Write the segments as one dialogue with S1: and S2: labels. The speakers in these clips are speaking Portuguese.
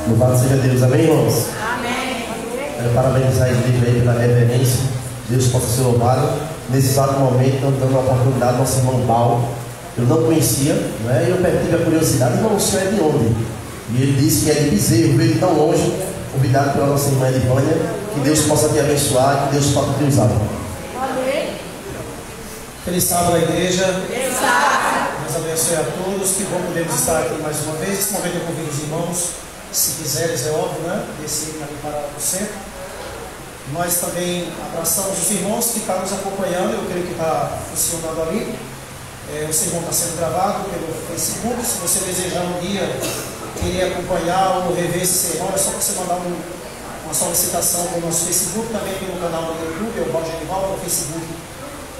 S1: Louvado seja Deus, amém, irmãos?
S2: Amém.
S1: Quero parabenizar a igreja aí pela reverência. Deus possa ser louvado. Nesse exato momento, estamos dando a oportunidade ao nosso irmão Paulo. Eu não conhecia, né? E eu tive a curiosidade, irmão, o senhor é de onde? E ele disse que é de Bezerro, veio tão longe, convidado pela nossa irmã Elivânia. Que Deus possa te abençoar, que Deus possa te usar.
S2: Amém.
S3: Feliz sábado à igreja.
S2: Feliz sábado.
S3: Deus abençoe a todos. Que bom podermos estar aqui mais uma vez. Nesse momento eu convido os irmãos, se quiserem, é óbvio, né? Descerem ali para o centro. Nós também abraçamos os irmãos que estão nos acompanhando. Eu creio que está funcionando ali. O sermão está sendo gravado pelo Facebook. Se você desejar um dia querer acompanhar ou rever esse sermão, é só você mandar uma solicitação no nosso Facebook, também pelo canal do YouTube, é o Balde Genival, no Facebook,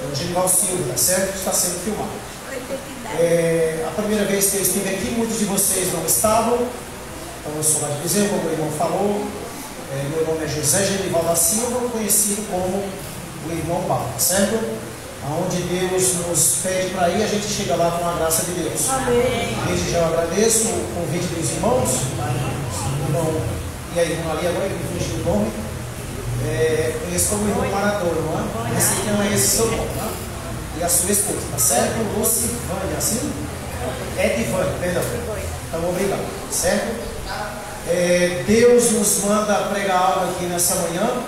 S3: é o Genival Silva, tá certo? Está sendo filmado. A primeira vez que eu estive aqui, muitos de vocês não estavam. Então eu sou lá de Bezerro, como o irmão falou. Meu nome é José Genival da Silva, conhecido como o irmão Paulo, tá certo? Aonde Deus nos pede para ir, a gente chega lá com a graça de Deus.
S2: Amém.
S3: Desde já eu agradeço o convite dos irmãos. Irmão, e aí, irmão ali agora, que me fugiu o nome. Conheço como irmão Maradona, não é? Esse aqui não é esse seu nome, né? E a sua esposa, tá certo? Lucivânia, assim? Edivânia, perdão. Então, obrigado, certo? Deus nos manda pregar algo aqui nessa manhã.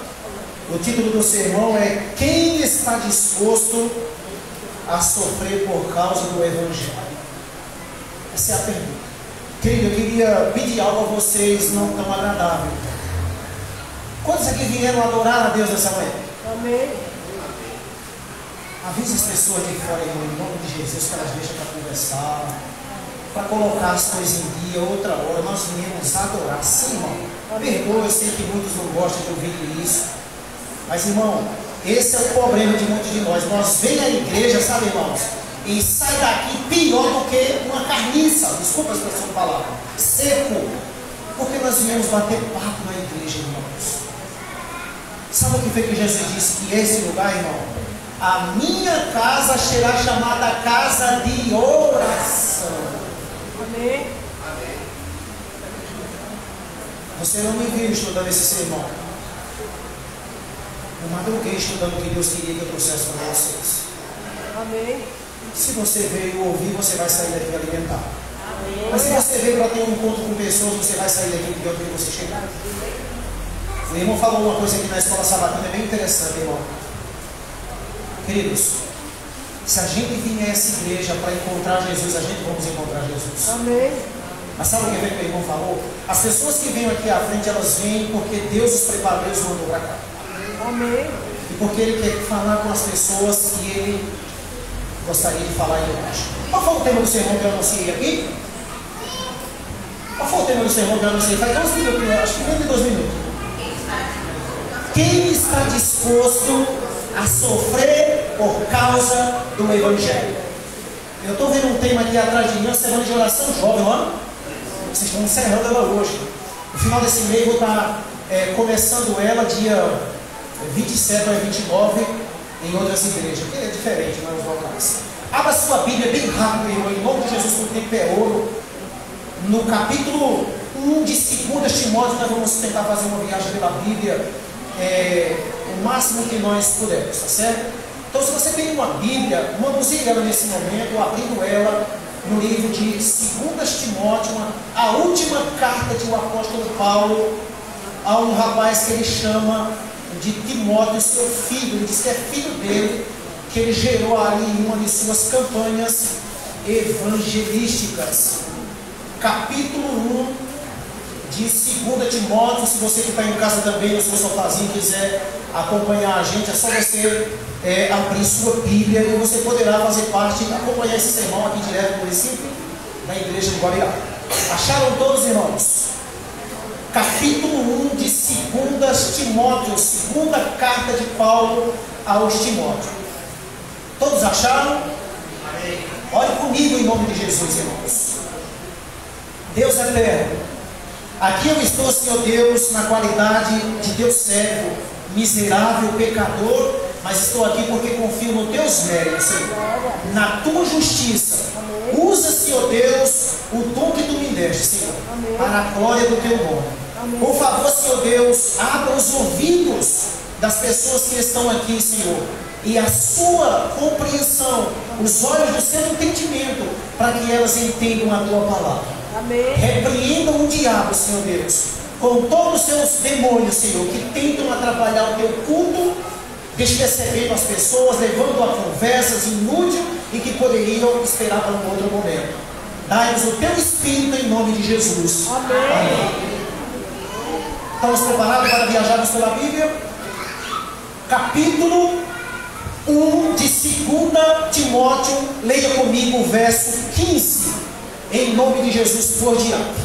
S3: O título do sermão é: quem está disposto a sofrer por causa do Evangelho? Essa é a pergunta. Querido, eu queria pedir algo a vocês não tão agradável. Quantos aqui vieram adorar a Deus nessa manhã?
S2: Amém.
S3: Avisa as pessoas de fora, irmão, em nome de Jesus, que elas deixam para conversar, para colocar as coisas em dia, outra hora. Nós viemos adorar. Sim, irmão. Perdoa, eu sei que muitos não gostam de ouvir isso. Mas, irmão, esse é o problema de muitos de nós. Nós vem à igreja, sabe, irmãos, e sai daqui pior do que uma carniça, desculpa a expressão de palavra, seco, porque nós viemos bater papo na igreja, irmãos. Sabe o que foi que Jesus disse? Que esse lugar, irmão, a minha casa será chamada casa de oração.
S2: Amém.
S3: Você não me viu estudando esse sermão. Eu madruguei estudando o que Deus queria que eu trouxesse para vocês.
S2: Amém.
S3: Se você veio ouvir, você vai sair daqui alimentado.
S2: Amém.
S3: Mas se você veio para ter um encontro com pessoas, você vai sair daqui pior do que você chegar. O irmão falou uma coisa aqui na escola sabatina, é bem interessante, irmão. Queridos, se a gente vier a essa igreja para encontrar Jesus, a gente vamos encontrar Jesus.
S2: Amém.
S3: Mas sabe o que o irmão falou? As pessoas que vêm aqui à frente, elas vêm porque Deus os preparou e os mandou para cá.
S2: Amém.
S3: E porque Ele quer falar com as pessoas que Ele gostaria de falar aí embaixo. Qual foi o tema do sermão que eu anunciei aqui? Qual foi o tema do sermão que eu anunciei? Faz 2 minutos, acho que menos de 2 minutos. Quem está disposto a sofrer por causa do Evangelho? Eu estou vendo um tema aqui atrás de mim, uma semana de oração jovem, não é? Vocês estão encerrando ela hoje. No final desse mês eu vou estar começando ela dia 27 a 29 em outras igrejas, que é diferente, não é os locais. Abra sua Bíblia bem rápido, irmão, em nome de Jesus, porque o tempo é ouro. No capítulo 1 de 2 Timóteo, nós vamos tentar fazer uma viagem pela Bíblia o máximo que nós pudermos, tá certo? Então, se você tem uma Bíblia, vamos ir ela nesse momento, abrindo ela no livro de 2 Timóteo, a última carta de o apóstolo Paulo a um rapaz que ele chama de Timóteo, seu filho. Ele diz que é filho dele, que ele gerou ali em uma de suas campanhas evangelísticas. Capítulo 1 de 2 Timóteo. Se você que está em casa também, no seu sofazinho, quiser acompanhar a gente, é só você abrir sua Bíblia e você poderá fazer parte, acompanhar esse sermão aqui direto no Recife, na igreja de Guarujá. Acharam todos, irmãos? Capítulo 1 de 2 Timóteo, segunda carta de Paulo aos Timóteos. Todos acharam? Amém. Olhe comigo em nome de Jesus, irmãos. Deus eterno, aqui eu estou, Senhor Deus, na qualidade de teu servo, miserável, pecador, mas estou aqui porque confio no teus méritos, Senhor, na tua justiça. Usa, Senhor Deus, o dom que tu me deste, Senhor, para a glória do teu nome. Por favor, Senhor Deus, abra os ouvidos das pessoas que estão aqui, Senhor, e a sua compreensão, os olhos do seu entendimento, para que elas entendam a tua palavra.
S2: Amém.
S3: Repreendam o diabo, Senhor Deus, com todos os seus demônios, Senhor, que tentam atrapalhar o teu culto, despercebendo as pessoas, levando a conversas inúteis e que poderiam esperar para um outro momento. Dai-nos o teu Espírito em nome de Jesus.
S2: Amém.
S3: Amém. Estamos preparados para viajarmos pela Bíblia? Capítulo 1 de 2 Timóteo, leia comigo o verso 15, em nome de Jesus, por diante.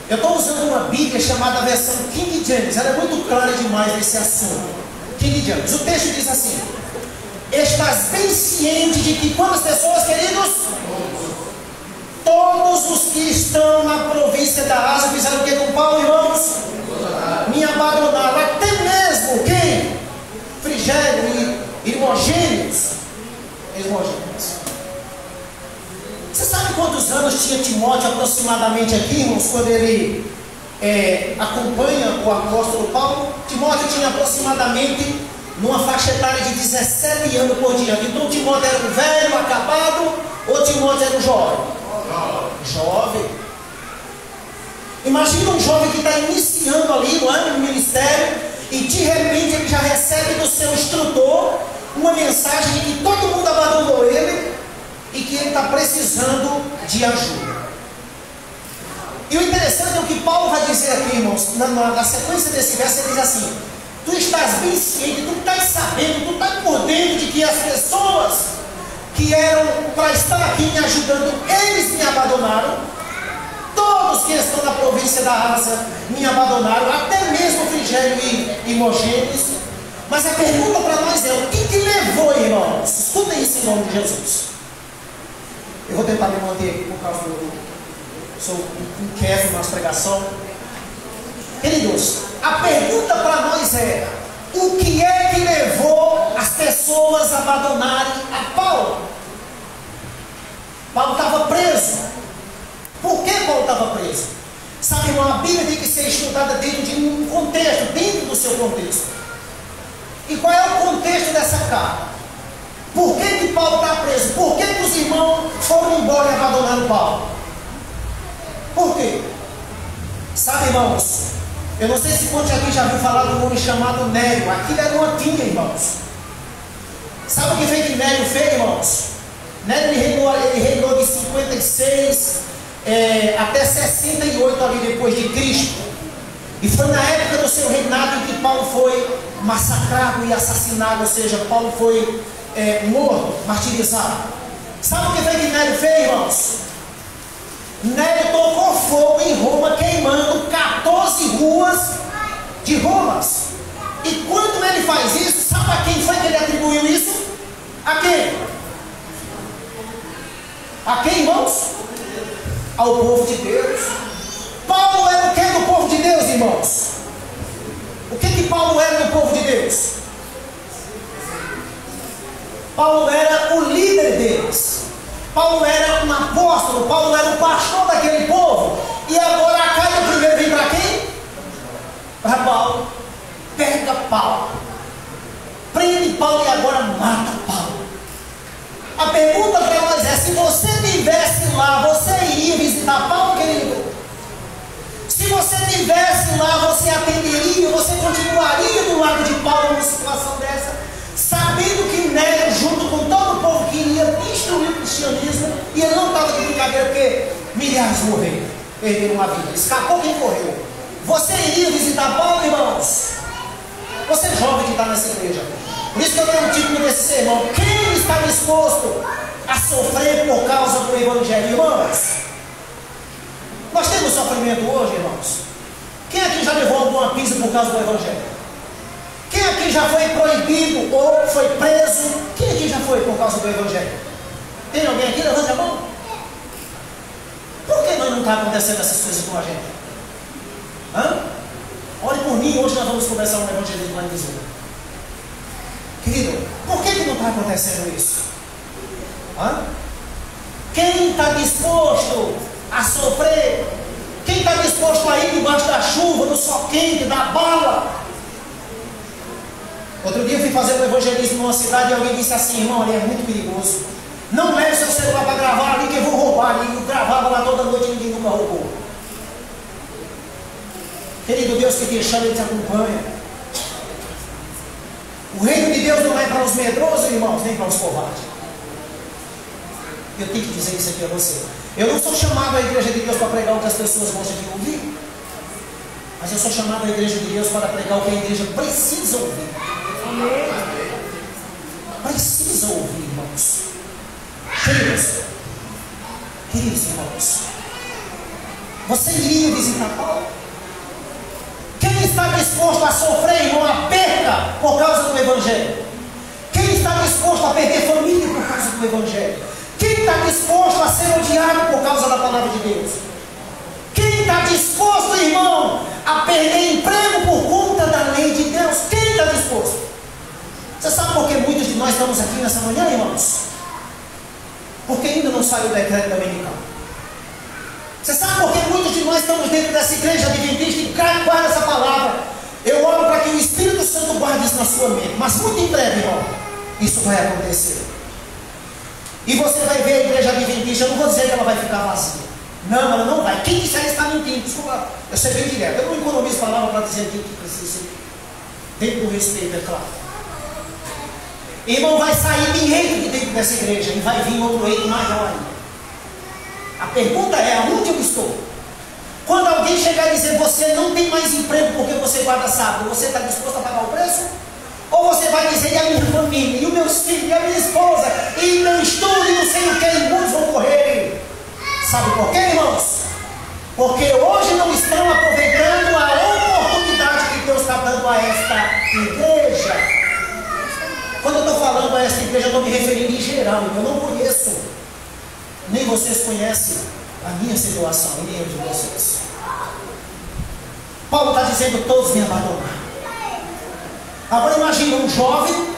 S3: Eu estou usando uma Bíblia chamada versão King James, ela é muito clara demais nesse assunto. King James, o texto diz assim: estás bem ciente de que quantas pessoas, queridos? Todos os que estão na província da Ásia fizeram o que com Paulo, irmãos? Me abandonaram, até mesmo quem? Frigério e Hermogêneos. Você sabe quantos anos tinha Timóteo aproximadamente aqui, irmãos, quando ele acompanha o apóstolo Paulo? Timóteo tinha aproximadamente numa faixa etária de 17 anos por diante. Então Timóteo era um velho, acabado, ou Timóteo era um jovem? Jovem. Imagina um jovem que está iniciando ali no ministério e de repente ele já recebe do seu instrutor uma mensagem de que todo mundo abandonou ele e que ele está precisando de ajuda. E o interessante é o que Paulo vai dizer aqui, irmãos, na sequência desse verso. Ele diz assim: tu estás bem ciente, tu estás sabendo, tu estás por dentro de que as pessoas que eram para estar aqui me ajudando, eles me abandonaram. Todos que estão na província da Ásia me abandonaram, até mesmo Frigério e Hermogêneos. Mas a pergunta para nós é: o que levou, irmãos? Escutem isso em nome de Jesus. Eu vou tentar me manter aqui por causa do. Sou inquieto na nossa pregação. Queridos, a pergunta para nós é: o que é que levou as pessoas a abandonarem a Paulo? Paulo estava preso. Por que Paulo estava preso? Sabe, irmão, a Bíblia tem que ser estudada dentro de um contexto, dentro do seu contexto. E qual é o contexto dessa carta? Por que Paulo está preso? Por que os irmãos foram embora e abandonaram Paulo? Por quê? Sabe, irmãos, eu não sei se quantos aqui já viu falar de um homem chamado Nélio. Aquilo era uma tinha, irmãos. Sabe o que fez que Nélio fez, irmãos? Nélio ele reinou de 56 até 68 ali depois de Cristo. E foi na época do seu reinado em que Paulo foi massacrado e assassinado, ou seja, Paulo foi morto, martirizado. Sabe o que fez que Nélio fez, irmãos? Nélio tocou fogo em Roma, queimando 14 ruas de Roma. E quando ele faz isso, sabe a quem foi que ele atribuiu isso? A quem? A quem, irmãos? Ao povo de Deus. Paulo era o que do povo de Deus, irmãos? O que Paulo era do povo de Deus? Paulo era o líder deles. Paulo era um apóstolo. Paulo era o pastor daquele povo. E agora a carta primeiro vem para quem? Para Paulo. Pega Paulo, prende Paulo e agora mata Paulo. A pergunta para nós é: se você estivesse lá, você iria visitar Paulo, querido? Se você estivesse lá, você atenderia, você continuaria do lado de Paulo numa situação dessa, sabendo que Nélio, junto com todo o povo que iria destruir o cristianismo, e ele não estava de brincadeira, porque milhares morreram, perderam uma vida, escapou quem correu. Você iria visitar Paulo, irmãos? Você é jovem que está nessa igreja. Por isso que eu tenho o título desse sermão: quem está disposto a sofrer por causa do Evangelho, irmãos? Nós temos sofrimento hoje, irmãos. Quem aqui já levou alguma pisa por causa do Evangelho? Quem aqui já foi proibido ou foi preso? Quem aqui já foi por causa do Evangelho? Tem alguém aqui? Levanta a mão. Por que não está acontecendo essas coisas com a gente? Hã? Olhe por mim, hoje nós vamos começar um evangelismo lá em Lisboa. Querido, por que não está acontecendo isso? Hã? Quem está disposto a sofrer? Quem está disposto a ir debaixo da chuva, do sol quente, da bala? Outro dia eu fui fazer um evangelismo numa cidade e alguém disse assim: irmão, ali é muito perigoso. Não leve seu celular para gravar ali que eu vou roubar ali. Eu gravava lá toda noite e ninguém nunca roubou. Querido, Deus que te chama e te acompanha. O reino de Deus não é para os medrosos, irmãos, nem para os covardes. Eu tenho que dizer isso aqui a você. Eu não sou chamado à igreja de Deus para pregar o que as pessoas gostam de ouvir, mas eu sou chamado à igreja de Deus para pregar o que a igreja precisa ouvir.
S2: Amém.
S3: Precisa ouvir, irmãos. Queridos irmãos, você iria visitar Paulo? Quem está disposto a sofrer, irmão, a perca por causa do Evangelho? Quem está disposto a perder família por causa do Evangelho? Quem está disposto a ser odiado por causa da palavra de Deus? Quem está disposto, irmão, a perder emprego por conta da lei de Deus? Quem está disposto? Você sabe por que muitos de nós estamos aqui nessa manhã, irmãos? Porque ainda não saiu o decreto dominical. Você sabe por que muitos de nós estamos dentro dessa igreja adventista e guarda essa palavra? Eu oro para que o Espírito Santo guarde isso na sua mente. Mas muito em breve, irmão, isso vai acontecer. E você vai ver a igreja adventista. Eu não vou dizer que ela vai ficar vazia. Não, ela não vai. Quem disser está mentindo. Desculpa, eu sei bem direto. Eu não economizo palavra para dizer aquilo que precisa ser. Dentro do respeito, é claro. Irmão, vai sair dinheiro de dentro dessa igreja e vai vir outro eito maior ainda. A pergunta é: aonde eu estou? Quando alguém chegar e dizer: você não tem mais emprego porque você guarda sábado, você está disposto a pagar o preço? Ou você vai dizer: e a minha família, e os meus filhos, e a minha esposa, e meu estudo, e não sei o que, e muitos vão correr? Sabe por quê, irmãos? Porque hoje não estão aproveitando a oportunidade que Deus está dando a esta igreja. igreja, eu estou me referindo em geral. Eu não conheço, nem vocês conhecem a minha situação, e nem eu de vocês. Paulo está dizendo: todos me abandonaram. Agora imagina um jovem,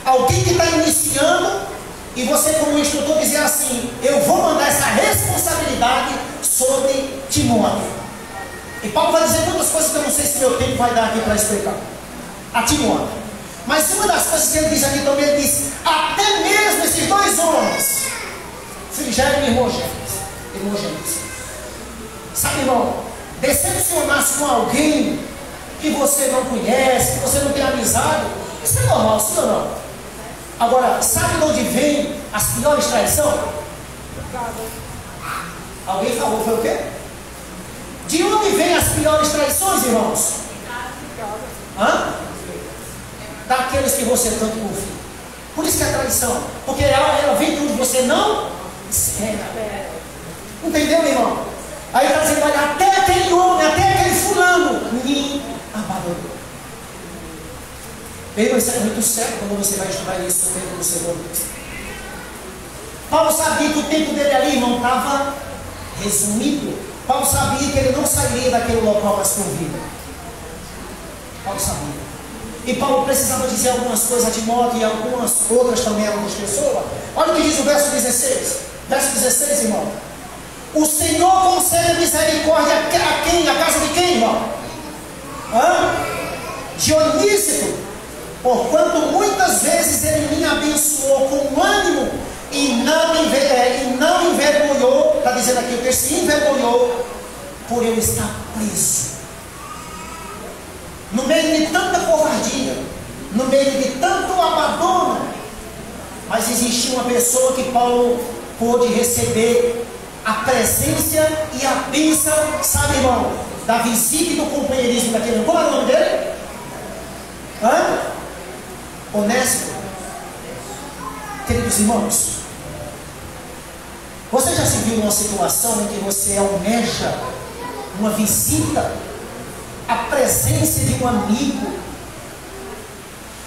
S3: alguém que está iniciando, e você como instrutor dizer assim: eu vou mandar essa responsabilidade sobre Timóteo. E Paulo vai dizer muitas coisas que eu não sei se meu tempo vai dar aqui para explicar a Timóteo. Mas uma das coisas que ele diz aqui também, ele diz: até mesmo esses dois homens, Frigério e Hermógenes, sabe, irmão, decepcionar-se com alguém que você não conhece, que você não tem amizade, isso é normal, sim ou não? Agora, sabe de onde vem as piores traições? Alguém falou, foi o quê? De onde vem as piores traições, irmãos? Hã? Daqueles que você tanto confia. Por isso que é traição. Porque ela vem de onde você não espera. Entendeu, irmão? Aí está dizendo: olha, até aquele homem, até aquele fulano me abandonou. Bem, isso é muito sério quando você vai estudar isso dentro do segundo. Paulo sabia que o tempo dele ali, irmão, estava resumido. Paulo sabia que ele não sairia daquele local mais com vida. Paulo sabia. E Paulo precisava dizer algumas coisas a Timóteo e algumas outras também a algumas pessoas. Olha o que diz o verso 16. Verso 16, irmão. O Senhor concede misericórdia a quem? A casa de quem, irmão? Dionísio. Porquanto muitas vezes ele me abençoou com ânimo e não envergonhou. Está dizendo aqui, o que se envergonhou por eu estar preso. No meio de tanta covardia, no meio de tanto abandono, mas existia uma pessoa que Paulo pôde receber a presença e a bênção, sabe, irmão, da visita e do companheirismo daquele irmão. Qual é o nome dele? Onésimo. Queridos irmãos, você já se viu numa situação em que você almeja uma visita, a presença de um amigo,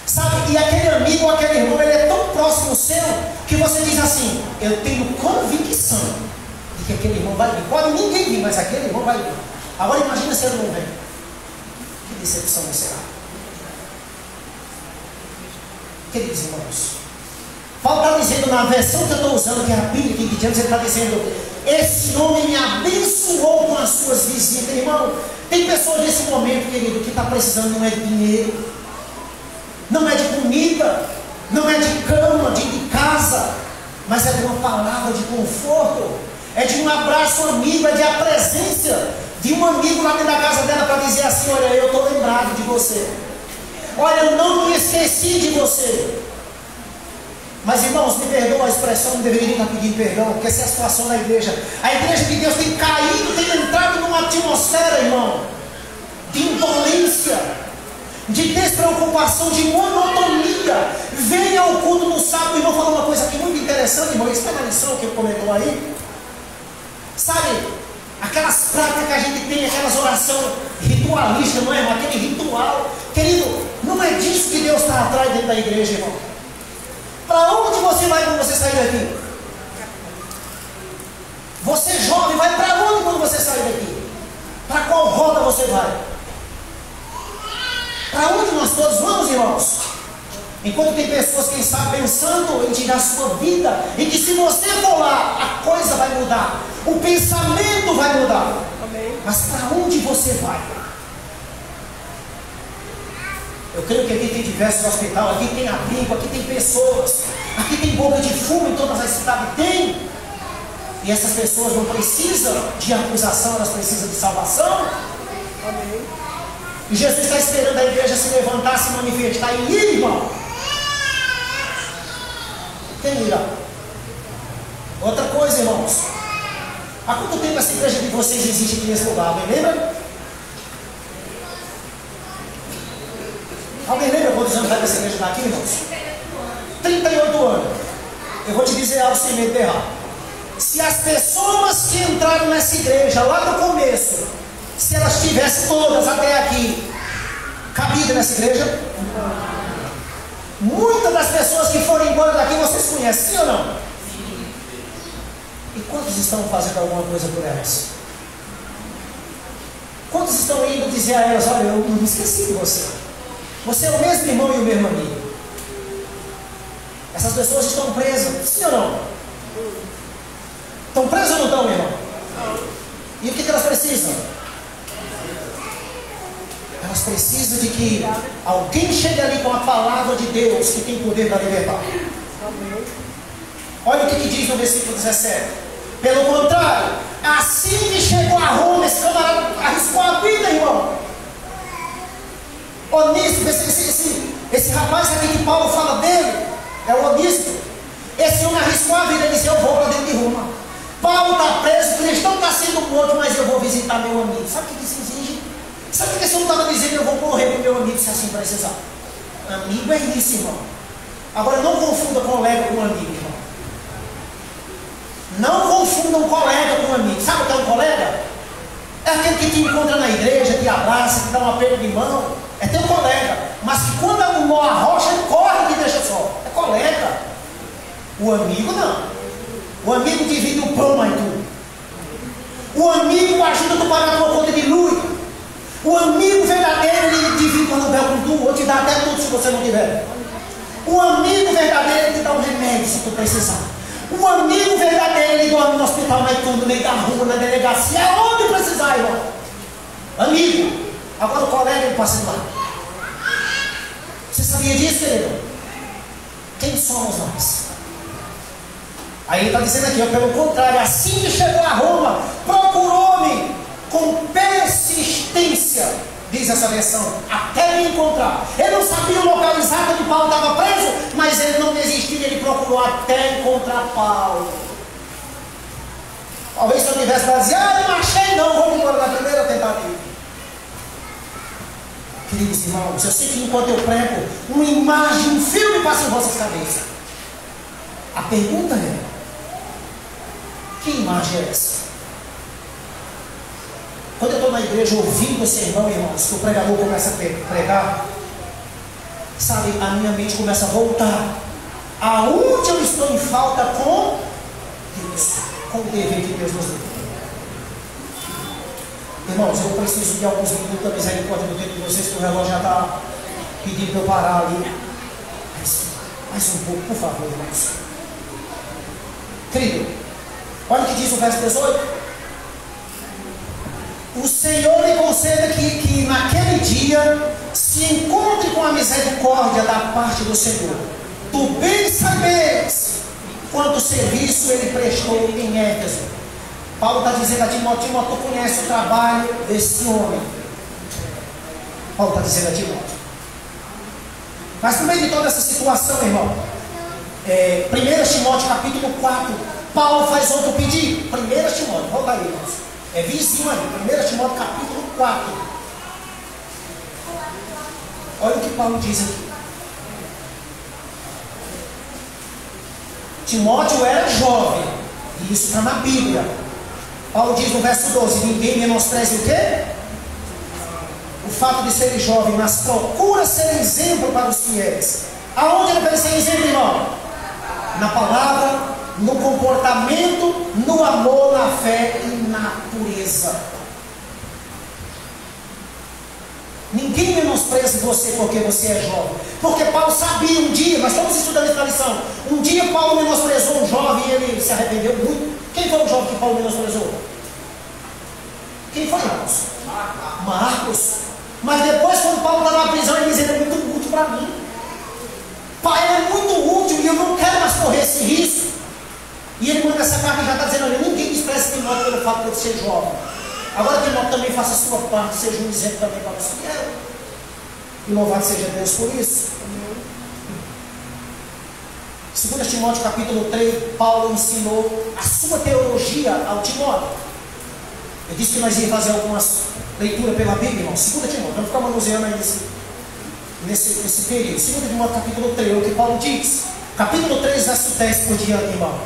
S3: sabe, e aquele amigo ou aquele irmão, ele é tão próximo seu, que você diz assim: eu tenho convicção de que aquele irmão vai vir. Pode ninguém vir, mas aquele irmão vai vir. Agora imagina se ele não vem. Que decepção será? Queridos irmãos, Paulo está dizendo, na versão que eu estou usando, que é a Bíblia King James, ele está dizendo: esse homem me abençoou com as suas visitas. Irmão, tem pessoas nesse momento, querido, que está precisando não é de dinheiro, não é de comida, não é de cama, de casa, mas é de uma palavra de conforto, é de um abraço amigo, é de a presença de um amigo lá dentro da casa dela para dizer assim: olha, eu estou lembrado de você, olha, eu não me esqueci de você. Mas, irmãos, me perdoa a expressão, não deveria estar pedindo perdão, porque essa é a situação da igreja. A igreja de Deus tem caído, tem entrado numa atmosfera, irmão, de indolência, de despreocupação, de monotonia. Venha ao culto no sábado. O irmão falou uma coisa aqui muito interessante, irmão, isso está na lição que ele comentou aí. Sabe, aquelas práticas que a gente tem, aquelas orações ritualistas, não é, irmão? Aquele ritual. Querido, não é disso que Deus está atrás dentro da igreja, irmão. Para onde você vai quando você sair daqui? Você jovem, vai para onde quando você sair daqui? Para qual roda você vai? Para onde nós todos vamos, irmãos? Enquanto tem pessoas, quem sabe, pensando em tirar a sua vida, e que se você for lá, a coisa vai mudar, o pensamento vai mudar.
S2: Amém.
S3: Mas para onde você vai? Eu creio que aqui tem diversos hospitais, aqui tem abrigo, aqui tem pessoas, aqui tem boca de fumo em todas as cidades, tem. E essas pessoas não precisam de acusação, elas precisam de salvação.
S2: Amém.
S3: E Jesus está esperando a igreja se levantar, se manifestar e ir, irmão. Quem irá? Outra coisa, irmãos. Há quanto tempo essa igreja de vocês existe aqui nesse lugar? Alguém lembra? Alguém lembra quantos anos vai essa igreja estar aqui, irmãos? 38 anos. Eu vou te dizer algo sem medo de errar. Se as pessoas que entraram nessa igreja lá no começo, se elas tivessem todas até aqui cabida nessa igreja, Muitas das pessoas que foram embora daqui, vocês conhecem, sim ou não? Sim. E quantos estão fazendo alguma coisa por elas? Quantos estão indo dizer a elas, olha, eu não me esqueci de você. Você é o mesmo irmão e o mesmo amigo. Essas pessoas estão presas, sim ou não? Estão presas ou não estão, meu irmão? E o que elas precisam? Elas precisam de que alguém chegue ali com a palavra de Deus que tem poder para libertar. Olha o que diz no versículo 17. Pelo contrário, assim que chegou a Roma, esse camarada arriscou a vida, irmão. Onísio, esse rapaz aqui que Paulo fala dele, é o Onísio. Esse homem arriscou a vida, ele disse, eu vou para dentro de Roma. Paulo está preso, o cristão está sendo morto, mas eu vou visitar meu amigo. Sabe o que isso exige? Sabe o que esse homem estava dizendo? Eu vou morrer para o meu amigo, se assim precisar. Amigo é isso, irmão. Agora não confunda colega com amigo, irmão. Não confunda um colega com um amigo. Sabe o que é um colega? É aquele que te encontra na igreja, te abraça, te dá um aperto de mão. É teu colega. Mas que quando é um nó a rocha, ele corre e te deixa só. É colega. O amigo não. O amigo divide o pão, mas tudo. O amigo ajuda tu pagar a tua conta de luz. O amigo verdadeiro, ele divide o aluguel com tu, ou te dá até tudo se você não tiver. O amigo verdadeiro, ele te dá um remédio se tu precisar. O amigo verdadeiro, ele dorme no hospital, mas tudo, no meio da rua, na delegacia, aonde precisar, irmão. Amigo. Agora o colega, ele passa lá. Você sabia disso, querido? Quem somos nós? Aí ele está dizendo aqui, ó, pelo contrário, assim que chegou a Roma, procurou-me com persistência, diz essa versão, até me encontrar. Ele não sabia o local exato onde Paulo estava preso, mas ele não desistiu, ele procurou até encontrar Paulo. Talvez se eu tivesse para dizer, eu não achei não, vamos embora na primeira tentativa. Queridos irmãos, eu sei que enquanto eu prego, uma imagem, um filme passa em vossas cabeças. A pergunta é, que imagem é essa? Quando eu estou na igreja ouvindo esse sermão, irmãos, que o pregador começa a pregar, sabe, a minha mente começa a voltar. Aonde eu estou em falta com Deus, com o dever de Deus nos deu. Irmãos, eu preciso de alguns minutos da misericórdia do tempo de vocês, que o relógio já está pedindo para eu parar ali. Mais um pouco, por favor, irmãos. Querido, olha o que diz o verso 18. O Senhor lhe conceda que naquele dia se encontre com a misericórdia da parte do Senhor. Tu bem sabes quanto serviço ele prestou em Éfeso. Paulo está dizendo a Timóteo, Timóteo, tu conhece o trabalho desse homem. Paulo está dizendo a Timóteo. Mas no meio de toda essa situação, irmão, 1 Timóteo capítulo 4, Paulo faz outro pedido. 1 Timóteo, volta aí, irmãos. É vizinho aí, 1 Timóteo capítulo 4. Olha o que Paulo diz aqui. Timóteo era jovem, e isso está na Bíblia. Paulo diz no verso 12, ninguém menospreze o quê? O fato de ser jovem, mas procura ser exemplo para os fiéis. Aonde ele vai ser exemplo, irmão? Na palavra, no comportamento, no amor, na fé e na pureza. Ninguém menospreza você porque você é jovem. Porque Paulo sabia um dia, nós estamos estudando essa lição. Um dia Paulo menosprezou um jovem e ele se arrependeu muito. Quem foi o jovem que Paulo menosprezou? Quem foi, Marcos? Marcos. Mas depois, quando Paulo está na prisão, ele diz: ele é muito útil para mim. Pai, ele é muito útil e eu não quero mais correr esse risco. E ele manda essa carta e já está dizendo: olha, ninguém despreza Timóteo pelo fato de ele ser jovem. Agora Timóteo também faça a sua parte, seja um exemplo também para os fiéis. E louvado seja Deus por isso. 2 Timóteo capítulo 3, Paulo ensinou a sua teologia ao Timóteo. Eu disse que nós íamos fazer algumas leituras pela Bíblia, irmão. 2 Timóteo, vamos ficar manuseando aí nesse período. 2 Timóteo capítulo 3, o que Paulo diz. Capítulo 3, verso 10 por diante, irmão.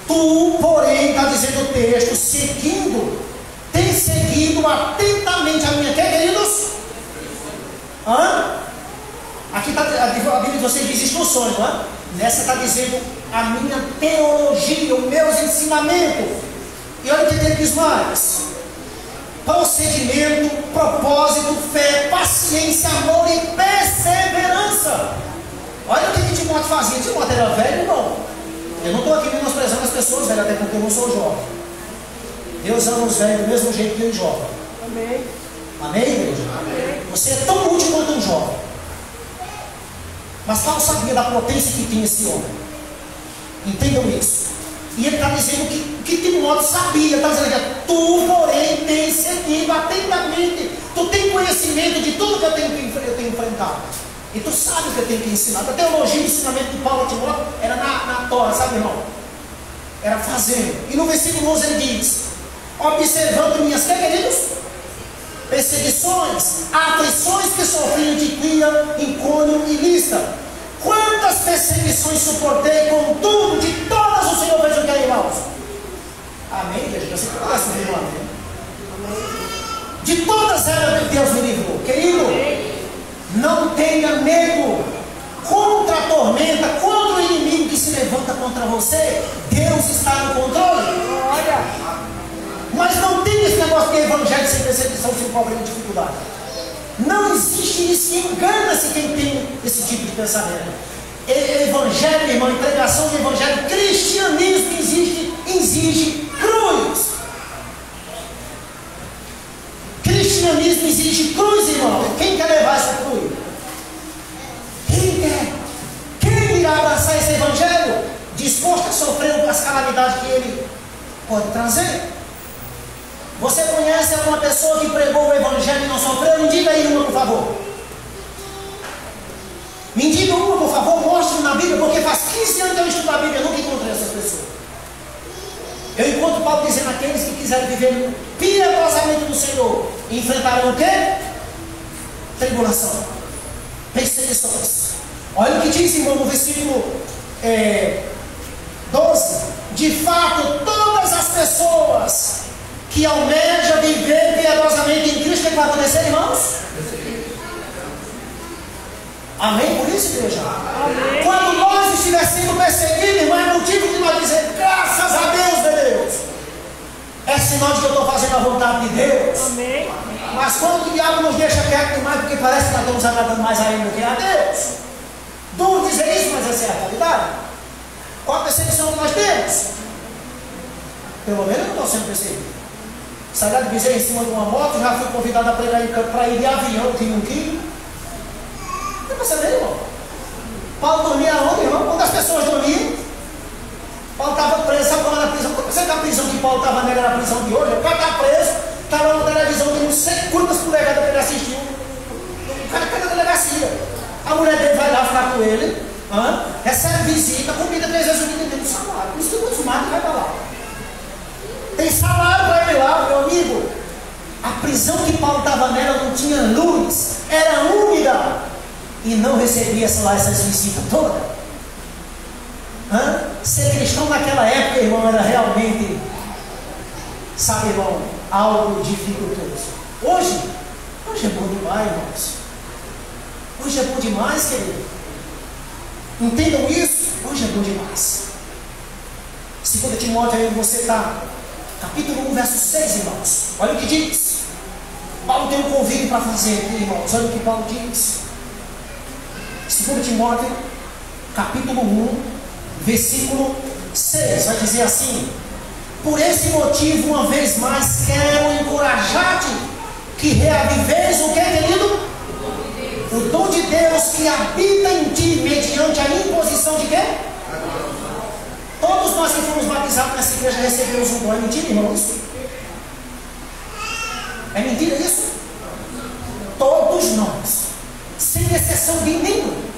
S3: Tu, porém, está dizendo o texto, tem seguido atentamente a minha, queridos? Aqui está, condições, não é? Nessa está dizendo a minha teologia, os meus ensinamentos. E olha o que ele diz mais: procedimento, propósito, fé, paciência, amor e perseverança. Olha o que Timóteo fazia. Timóteo era velho, irmão. Eu não estou aqui menosprezando as pessoas velhas, até porque eu não sou jovem. Deus ama os velhos do mesmo jeito que os jovens.
S2: Amém.
S3: Amém, igreja?
S2: Amém.
S3: Você é tão útil quanto um jovem. Mas Paulo sabia da potência que tinha esse homem. Entendam isso. E ele está dizendo que Timóteo sabia. Está dizendo que tu, porém, tens seguido atentamente. Tu tem conhecimento de tudo que eu tenho enfrentado. E tu sabe o que eu tenho que ensinar. A teologia e o ensinamento de Paulo a Timóteo era na tora, sabe, irmão? Era fazendo. E no versículo 11 ele diz: observando minhas, queridos, perseguições, aflições que sofri em Antioquia, Icônio e Listra. Quantas perseguições suportei, contudo, de todas o Senhor fez o que é, irmãos? Amém, igreja? Você conhece o irmão? De todas elas Deus me livrou. Querido, não tenha medo. Contra a tormenta, contra o inimigo que se levanta contra você, Deus está no controle.
S2: Olha.
S3: Mas não tem esse negócio de evangelho sem perseguição, sem problema de dificuldade. Não existe isso. Engana-se quem tem esse tipo de pensamento. Evangelho, irmão, pregação de evangelho, cristianismo exige cruz. Cristianismo exige cruz, irmão. Quem quer levar essa cruz? Quem quer? Quem irá abraçar esse evangelho? Disposto a sofrer as calamidades que ele pode trazer? Você conhece alguma pessoa que pregou o evangelho e não sofreu? Me diga aí uma, por favor. Me diga uma, por favor. Mostre na Bíblia, porque faz 15 anos que eu estudo a Bíblia, eu nunca encontrei essas pessoas. Eu encontro Paulo dizendo: aqueles que quiserem viver piedosamente no Senhor enfrentarão o quê? Tribulação, perseguições. Olha o que diz, irmão, no versículo 12: de fato, todas as pessoas que almeja viver piedosamente em Cristo, o que vai acontecer, irmãos? Amém? Por isso, igreja?
S2: Amém.
S3: Quando nós estiver sendo perseguidos, irmão, é motivo de nós dizer graças a Deus, meu Deus. É sinal de que eu estou fazendo a vontade de Deus.
S2: Amém.
S3: Mas quando o diabo nos deixa quieto demais, porque parece que nós estamos agradando mais a Ele do que a Deus. Duro dizer isso, mas essa é a realidade. Qual a perseguição que nós temos? Pelo menos eu não estou sendo perseguido. Saí lá de Bezerra em cima de uma moto, já fui convidado a pregar para ir de avião, tinha um quilo. Não percebeu, irmão? Paulo dormia onde, irmão? Quando as pessoas dormiam, Paulo estava preso. Sabe qual era a prisão? Você que a prisão que Paulo estava nela era a prisão de hoje? O cara está preso, estava na televisão de não sei quantas polegadas para ele assistir. O cara está na delegacia. A mulher dele vai lá ficar com ele, recebe visita, comida 3 vezes o dia dentro do salário. Por isso que eu estou fumado e vai para lá. Tem salário para ele lá, meu amigo. A prisão que Paulo estava nela não tinha luz, era úmida. E não recebia essas visitas todas. Ser cristão naquela época, irmão, era realmente, sabe, irmão, algo dificultoso. Hoje é bom demais, irmãos. Hoje é bom demais, querido. Entendam isso? Hoje é bom demais. 2 Timóteo, aí você está, capítulo 1, verso 6, irmãos. Olha o que diz. Paulo tem um convite para fazer aqui, irmãos. Olha o que Paulo diz. 2 Timóteo, capítulo 1, versículo 6, vai dizer assim: por esse motivo, uma vez mais, quero encorajar-te que reaviveres o que, querido? O dom de Deus que habita em ti, mediante a imposição de quê? Todos nós que fomos batizados nessa igreja recebemos um dom. É mentira, irmão, isso? É mentira isso? Todos nós, sem exceção de nenhum.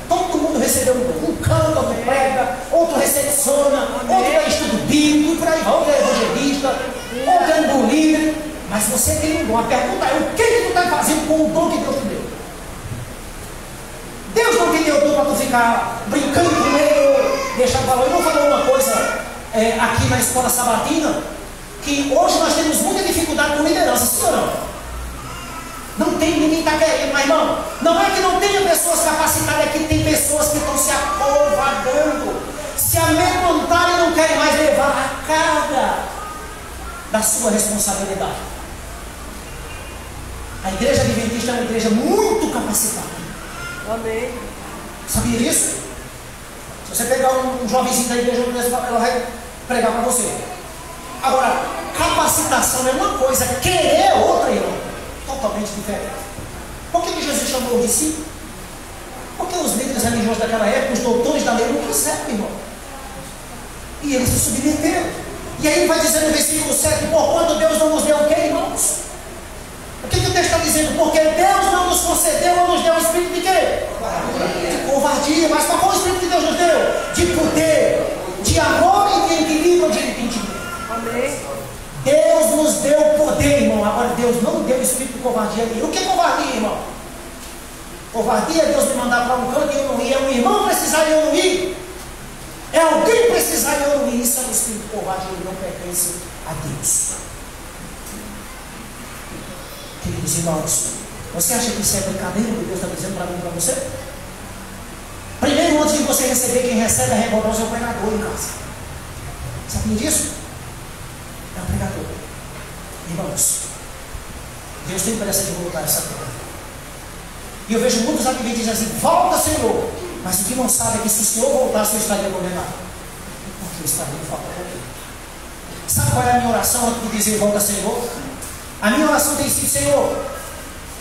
S3: Todo mundo recebeu um dom. Um canta, outro prega, outro recepciona, outro dá estudo bíblico, e por aí vai. Outro é evangelista, outro é um líder. Mas você tem um dom. A pergunta é: o que tu está fazendo com o dom que Deus te deu? Deus não te deu dom para tu ficar brincando com ele, deixar falar. Eu vou falar uma coisa aqui na escola sabatina, que hoje nós temos muita dificuldade com liderança, sim ou não? Não tem, ninguém está querendo, mas irmão, não é que não tenha pessoas capacitadas, é que tem pessoas que estão se acovardando, se amedrontaram e não querem mais levar a carga da sua responsabilidade. A igreja adventista é uma igreja muito capacitada.
S2: Amém.
S3: Sabia disso? Se você pegar um jovenzinho da igreja, ela vai pregar para você. Agora, capacitação é uma coisa, querer é outra, irmão. Totalmente diferente. Por que Jesus chamou os discípulos? Porque os líderes religiosos daquela época, os doutores da lei, não quiseram, irmão. E eles se submeteram. E aí vai dizer no versículo 7, por quanto Deus não nos deu o quê, irmãos? O que o texto está dizendo? Porque Deus não nos concedeu ou nos deu o espírito de quê? De covardia. Mas qual foi o espírito que Deus nos deu? De poder, de amor e de equilíbrio, de arrependimento.
S2: Amém.
S3: Deus nos deu poder, irmão. Agora Deus não deu o espírito de covardia ali. O que é covardia, irmão? Covardia é Deus me mandar para um canto e eu não ir. É um irmão precisar e eu não ir. É alguém precisar e eu não ir. Isso é um espírito de covardia, ele não pertence a Deus. Queridos irmãos, você acha que isso é brincadeira que Deus está dizendo para mim e para você? Primeiro, antes de você receber, quem recebe a recompensa é o pregador em casa. Sabia disso? É o pregador. Irmãos, Deus tem pressa de voltar essa terra. E eu vejo muitos adventistas assim, volta, Senhor. Mas o que não sabe é que se o Senhor voltasse, eu estaria condenado. Porque eu estaria em falta de Deus. Sabe qual é a minha oração antes de dizer volta, Senhor? A minha oração tem sido, Senhor,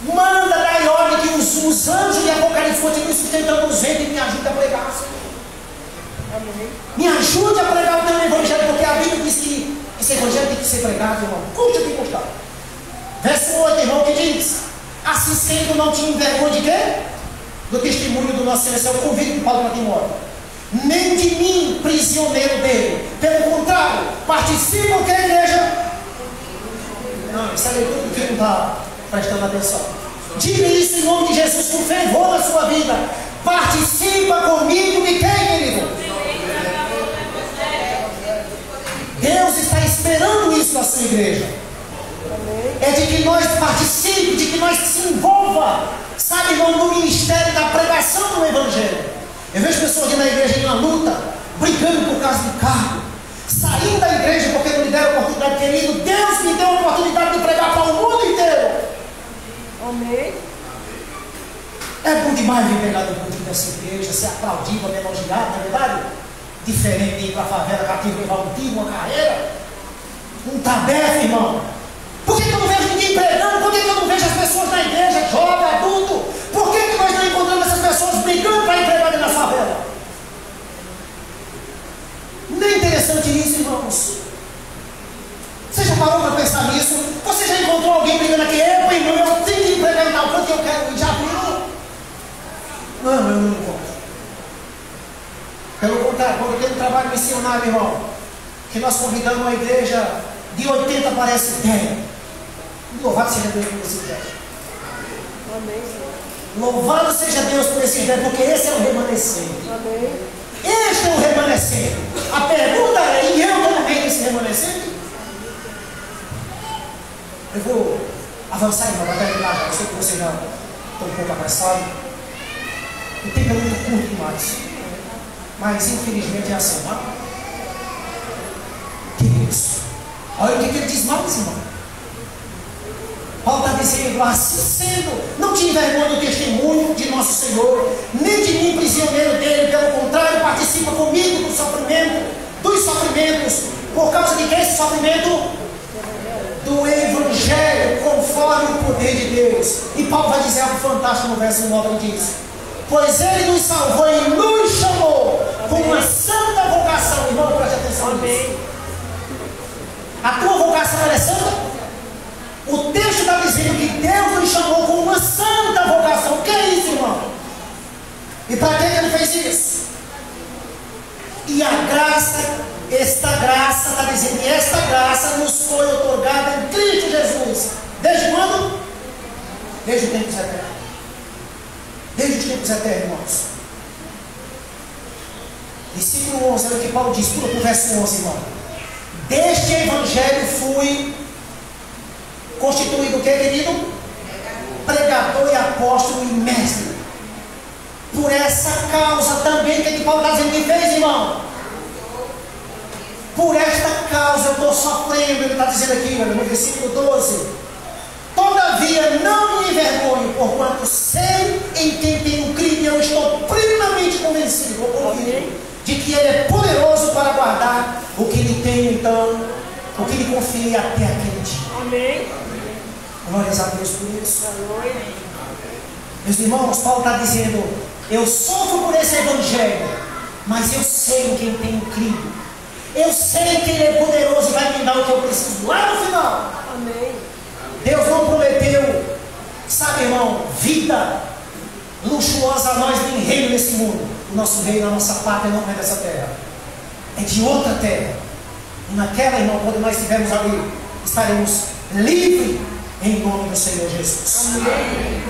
S3: manda dar ordem que os anjos de Apocalipse continuem sustentando os ventos e me ajude a pregar, Senhor.
S2: Amém.
S3: Me ajude a pregar o teu evangelho, porque a Bíblia diz que esse evangelho tem que ser pregado, irmão. Custa que custar. Verso 8, irmão, que diz: assim sendo, não tinha vergonha de quê? Do testemunho do nosso Senhor. Esse é o convite de Paulo para Timóteo. Nem de mim, prisioneiro dele. Pelo contrário, participam que a igreja. Não, isso é leitura do que não está prestando atenção. Diga isso em nome de Jesus com fervor na sua vida. Participa comigo de quem, querido? Deus está esperando isso da sua igreja. É de que nós participemos, de que nós se envolva, sabe, irmão, no ministério da pregação do Evangelho. Eu vejo pessoas aqui na igreja em uma luta, brigando por causa de cargo, saindo da igreja porque não lhe deram oportunidade. Querido, Deus me deu a oportunidade de pregar para o mundo inteiro.
S2: Amém.
S3: É bom demais vir pregar no culto dessa igreja, ser aplaudido, elogiado, não é verdade? Diferente de ir para a favela, cativo, levar um tiro, uma carreira, um tabefe, irmão. Por que eu não vejo ninguém pregando? Por que eu não vejo as pessoas na igreja, jovem, adulto? Por que nós não encontramos essas pessoas brigando para ir pregar na favela? Não é interessante isso, irmãos? Você já parou para pensar nisso? Você já encontrou alguém brigando aqui? Epa, irmão, eu tenho que ir pregar em tal canto que eu quero ir. Já viu? Não, eu não encontro. Pelo contrário, quando eu tenho um trabalho missionário, irmão, que nós convidamos uma igreja de 80 parece 10. Louvado seja Deus por esse 10.
S2: Amém.
S3: Louvado seja Deus por esse 10, porque esse é o remanescente.
S2: Amém.
S3: Este é o remanescente. A pergunta é, e eu estou no meio desse remanescente? Eu vou avançar, irmão, para terminar já. Eu sei que você já está um pouco apressado. O tempo é muito curto demais. Mas infelizmente é assim, tá? Que isso? Olha o que ele diz mais, irmão. Paulo está dizendo, assim sendo, não tinha vergonha do testemunho de nosso Senhor, nem de mim, prisioneiro dele, pelo contrário, participa comigo do sofrimento, dos sofrimentos. Por causa de que esse sofrimento? Do Evangelho, conforme o poder de Deus. E Paulo vai dizer algo fantástico no verso 9, ele diz: pois ele nos salvou e nos chamou com uma santa vocação. Irmão, preste atenção nisso. A tua vocação ela é santa? O texto está dizendo que Deus nos chamou com uma santa vocação. O que é isso, irmão? E para que ele fez isso? E a graça, esta graça, está dizendo que esta graça nos foi otorgada em Cristo Jesus. Desde quando? Desde os tempos eternos. Desde os tempos eternos, irmãos. Versículo 11, olha o que Paulo diz, pula para o verso 11, irmão. Deste evangelho fui constituído o que, querido? pregador e apóstolo e mestre. Por essa causa também, que Paulo está dizendo que fez, irmão? Por esta causa eu estou sofrendo, ele está dizendo aqui, no versículo 12. Todavia não me envergonho, porquanto sei em quem tenho crido, e eu estou plenamente convencido, de que Ele é poderoso para guardar o que Ele tem, então, o que Ele confia até aquele dia.
S2: Amém.
S3: Glórias a Deus por isso. Meus irmãos, Paulo está dizendo: eu sofro por esse evangelho, mas eu sei em quem tenho crido. Eu sei que Ele é poderoso e vai me dar o que eu preciso lá no final.
S2: Amém.
S3: Deus não prometeu, sabe, irmão, vida luxuosa a nós nem reino nesse mundo. O nosso reino, a nossa pátria não é dessa terra, é de outra terra. E naquela, irmão, quando nós estivermos ali, estaremos livres em nome do Senhor Jesus.
S2: Amém.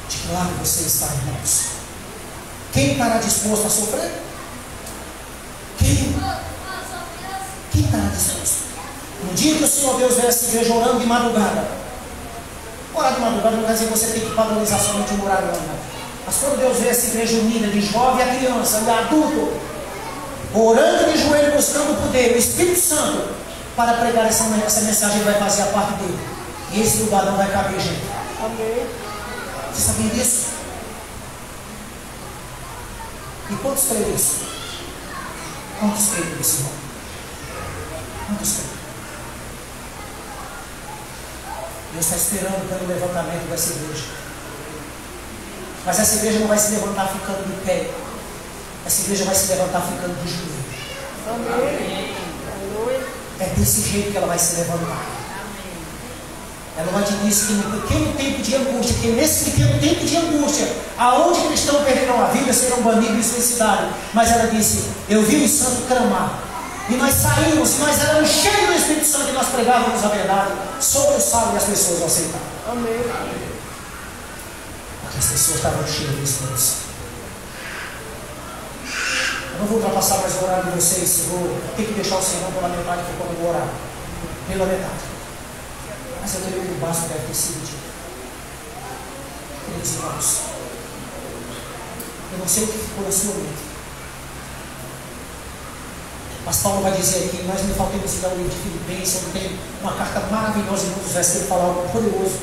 S3: De que lado você está, irmãos? Quem estará disposto a sofrer? Quem estará disposto? No dia que o Senhor Deus vier essa igreja orando de madrugada, orar de madrugada não quer dizer que você tem que padronizar somente um horário, não. Mas quando Deus vê essa igreja unida, de jovem a criança e adulto, orando de joelho, buscando o poder, o Espírito Santo, para pregar essa mensagem, ele vai fazer a parte dele. E esse lugar não vai caber, gente.
S2: Amém.
S3: Você sabia disso? E quantos creem isso? Quantos creem nisso, irmão? Quantos creem? Deus está esperando pelo levantamento dessa igreja. Mas essa igreja não vai se levantar ficando de pé. Essa igreja vai se levantar ficando de joelho.
S2: Amém.
S3: É desse jeito que ela vai se levantar. Ela vai dizer isso, que no pequeno tempo de angústia, que nesse pequeno tempo de angústia, aonde cristãos perderão a vida, serão banidos de suicidade. Mas ela disse: eu vi os santos clamar. E nós saímos, e nós éramos cheios do Espírito Santo, e nós pregávamos a verdade sobre o sábado, e as pessoas o aceitaram.
S2: Amém.
S3: Porque as pessoas estavam cheias do Espírito Santo. Eu não vou ultrapassar mais o horário de vocês, eu vou ter que deixar o sermão pela metade, que quando eu vou orar. Pela metade. Mas eu creio que o básico deve ter sido dito. Queridos irmãos, eu não sei o que ficou na sua mente. Mas Paulo vai dizer aqui: nós não faltamos ir ao livro de Filipenses, onde tem uma carta maravilhosa em muitos versos que ele fala algo poderoso.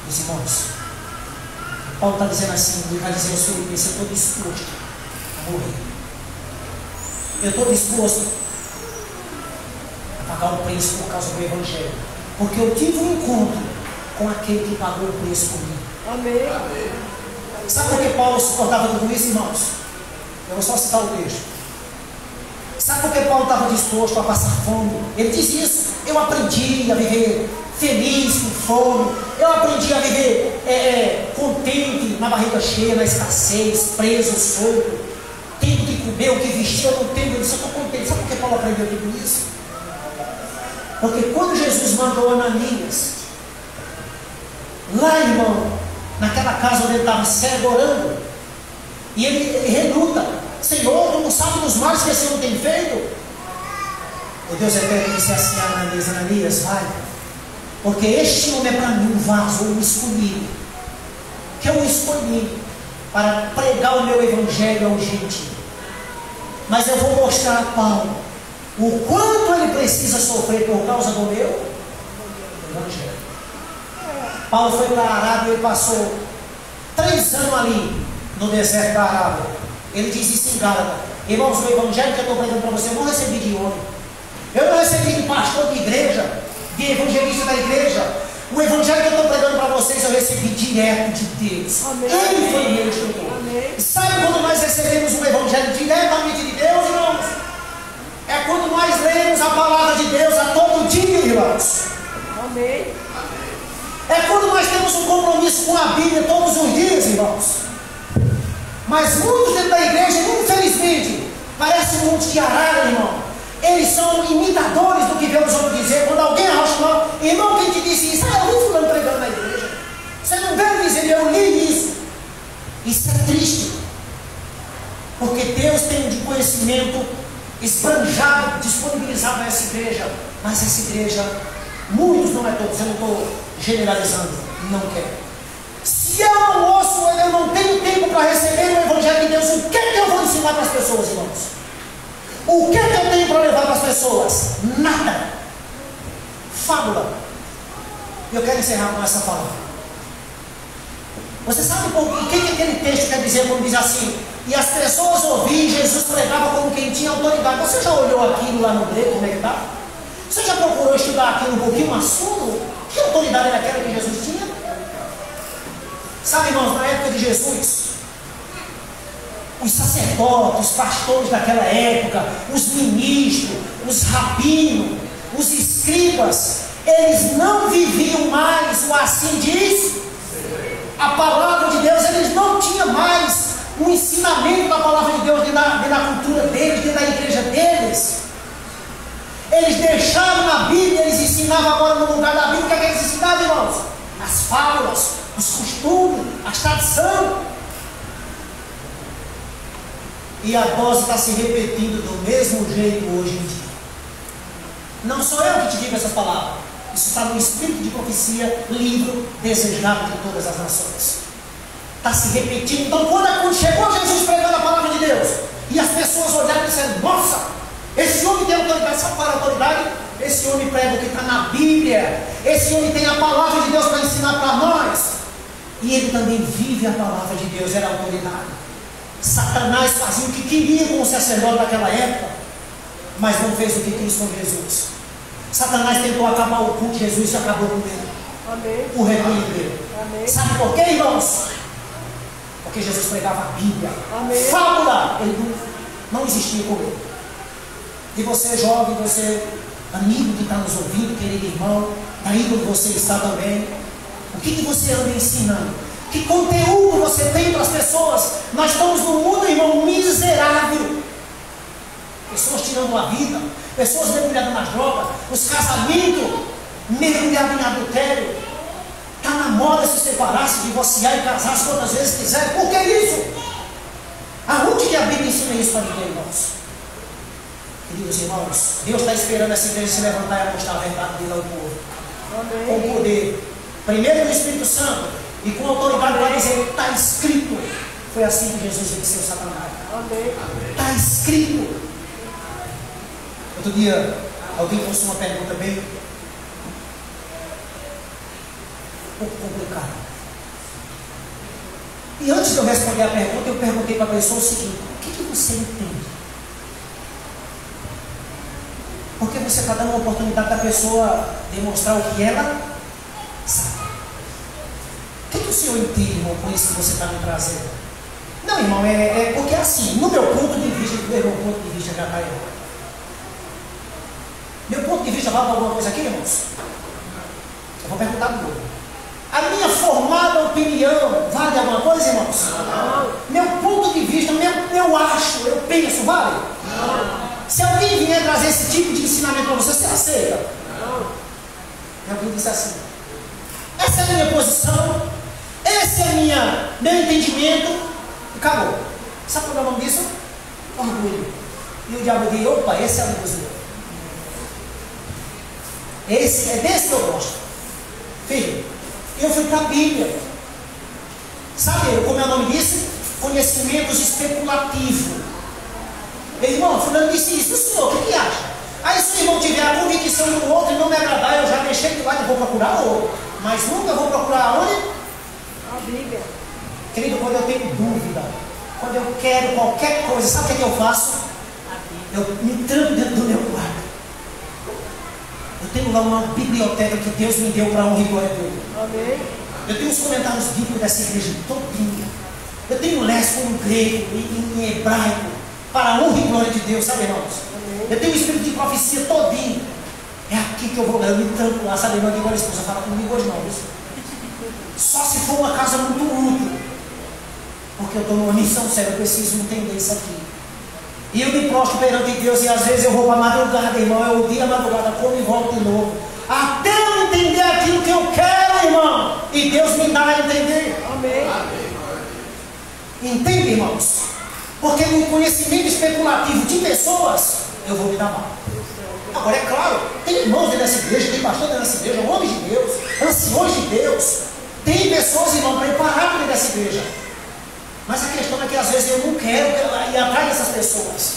S3: Meus irmãos, Paulo está dizendo assim, ele vai dizer aos Filipenses: eu estou disposto a morrer. Eu estou disposto a pagar o preço por causa do Evangelho. Porque eu tive um encontro com aquele que pagou o preço por mim.
S2: Amém.
S3: Sabe por que Paulo suportava tudo isso, irmãos? Eu vou só citar o texto. Sabe por que Paulo estava disposto a passar fome? Ele diz isso: eu aprendi a viver feliz, com fome. Eu aprendi a viver contente, na barriga cheia, na escassez, preso, solto, tendo que comer, o que vestir, eu não tenho. Eu disse: eu estou contente. Sabe por que Paulo aprendeu tudo isso? Porque quando Jesus mandou Ananias, lá, irmão, naquela casa onde ele estava cego orando, e ele reluta: Senhor, tu não sabe dos males que esse homem tem feito? O Deus eterno disse assim a Ananias: Ananias, vai, porque este homem é para mim um vaso, um escolhido, que eu escolhi para pregar o meu evangelho ao gentio. Mas eu vou mostrar a Paulo o quanto ele precisa sofrer por causa do meu evangelho. Paulo foi para a Arábia e passou 3 anos ali no deserto da Arábia. Ele diz isso em Gálatas: irmãos, o evangelho que eu estou pregando para você, eu não recebi de homem, eu não recebi de pastor de igreja, de evangelista da igreja. O evangelho que eu estou pregando para vocês, eu recebi direto de Deus.
S2: Amém.
S3: Ele foi o meu instrutor.
S2: Amém.
S3: E sabe quando nós recebemos um evangelho diretamente de Deus, irmãos? É quando nós lemos a palavra de Deus a todo dia, irmãos.
S2: Amém.
S3: É quando nós temos um compromisso com a Bíblia todos os dias, irmãos. Mas muitos dentro da igreja, infelizmente, parece um monte de arara, irmão. Eles são imitadores do que vê os outros dizer. Quando alguém arrocha o nome, irmão, quem te disse isso? Eu vi fulano pregando na igreja. Você não veio dizer: eu li isso. Isso é triste. Porque Deus tem um conhecimento esbanjado, disponibilizado nessa igreja. Mas essa igreja, muitos, não é todos, eu não estou generalizando, não quer. Se eu não ouço, eu não tenho tempo para receber o Evangelho de Deus, o que é que eu vou ensinar para as pessoas, irmãos? O que é que eu tenho para levar para as pessoas? Nada. Fábula. Eu quero encerrar com essa palavra. Você sabe o que aquele texto quer dizer quando diz assim? E as pessoas ouviam Jesus pregava como quem tinha autoridade. Você já olhou aquilo lá no grego, como é que está? Você já procurou estudar aquilo um pouquinho, um assunto? Que autoridade era aquela que Jesus tinha? Sabe, irmãos, na época de Jesus, os sacerdotes, os pastores daquela época, os ministros, os rabinos, os escribas, eles não viviam mais o assim diz a palavra de Deus. Eles não tinham mais o ensinamento da palavra de Deus dentro da cultura deles, dentro da igreja deles. Eles deixaram na Bíblia, eles ensinavam agora no lugar da Bíblia. O que é que eles ensinavam, irmãos? As fábulas, os costumes, a tradição. E a dose está se repetindo do mesmo jeito hoje em dia. Não sou eu que te digo essas palavras. Isso está no Espírito de Profecia, livro desejado de todas as nações. Está se repetindo. Então, quando chegou Jesus pregando a palavra de Deus, e as pessoas olharam e disseram: nossa, esse homem tem autoridade. Sabe qual é a autoridade? Esse homem prega o que está na Bíblia. Esse homem tem a palavra de Deus para ensinar para nós. E ele também vive a palavra de Deus. Era a autoridade. Satanás fazia o que queria com o sacerdote daquela época, mas não fez o que quis com Jesus. Satanás tentou acabar o culto de Jesus e acabou com ele.
S2: Amém.
S3: O rebanho dele.
S2: Amém.
S3: Sabe por quê, irmãos? Porque Jesus pregava a Bíblia.
S2: Amém.
S3: Fábula, ele não existia com ele. E você, jovem, você, amigo que está nos ouvindo, querido irmão, daí onde você está também, o que você anda ensinando? Que conteúdo você tem para as pessoas? Nós estamos num mundo, irmão, miserável. Pessoas tirando a vida, pessoas mergulhadas nas drogas, os casamentos mergulhados em adultério. Está na moda se separar, se divorciar e casar quantas vezes quiser. Por que isso? Aonde que a Bíblia ensina isso para ninguém, irmãos? Queridos irmãos, Deus está esperando essa igreja se levantar e mostrar a verdade dele ao povo. Com poder. Primeiro do Espírito Santo. E com autoridade para dizer: está escrito. Foi assim que Jesus venceu Satanás. Está escrito. Outro dia, alguém trouxe uma pergunta bem um pouco complicada. E antes de eu responder a pergunta, eu perguntei para a pessoa o seguinte: o que você entende? Porque você está dando uma oportunidade da pessoa demonstrar o que ela sabe. O que o senhor entende, irmão, com isso que você está me trazendo? Não, irmão, é porque assim, no meu ponto de vista, já está errado. Meu ponto de vista vale para alguma coisa aqui, irmãos? Eu vou perguntar de novo. A minha formada opinião vale alguma coisa, irmãos? Não. Meu ponto de vista, eu acho, eu penso, vale? Não. Se alguém vier trazer esse tipo de ensinamento para você aceita? Não. E alguém disse assim: essa é a minha posição, esse é meu entendimento, e acabou. Sabe qual é o nome disso? Orgulho. E o diabo diz: opa, esse é o negócio. Esse é desse que eu gosto. Filho, eu fui para a Bíblia. Sabe como é o nome disso? Conhecimentos especulativos. Meu irmão, fulano disse isso. O senhor, o que acha? Aí se o irmão tiver a convicção do outro e não me agradar, eu já deixei de lado e vou procurar outro. Mas nunca vou procurar onde?
S2: A Bíblia.
S3: Querido, quando eu tenho dúvida, quando eu quero qualquer coisa, sabe o que eu faço? Eu me tranco dentro do meu quarto. Eu tenho lá uma biblioteca que Deus me deu para honra e glória dele.
S2: Amém.
S3: Eu tenho os comentários bíblicos dessa igreja todinha. Eu tenho léxico em grego, em hebraico, para a honra e glória de Deus, sabe, irmãos? Amém. Eu tenho o espírito de profecia todinho. É aqui que eu vou, eu me tranco lá, sabe, irmão? Agora a esposa fala comigo hoje não, isso. Só se for uma casa muito útil. Porque eu estou numa missão séria, eu preciso entender isso aqui. E eu me prostro perante Deus, e às vezes eu vou para a madrugada, irmão. Eu dia a madrugada, como e volto de novo. Até eu entender aquilo que eu quero, irmão. E Deus me dá a entender.
S2: Amém.
S3: Entende, irmãos? Porque no conhecimento especulativo de pessoas, eu vou me dar mal. Agora, é claro, tem irmãos dentro dessa igreja, tem pastor dentro dessa igreja, homens de Deus, anciões de Deus. Tem pessoas, irmão, preparadas dentro dessa igreja. Mas a questão é que às vezes eu não quero ir atrás dessas pessoas.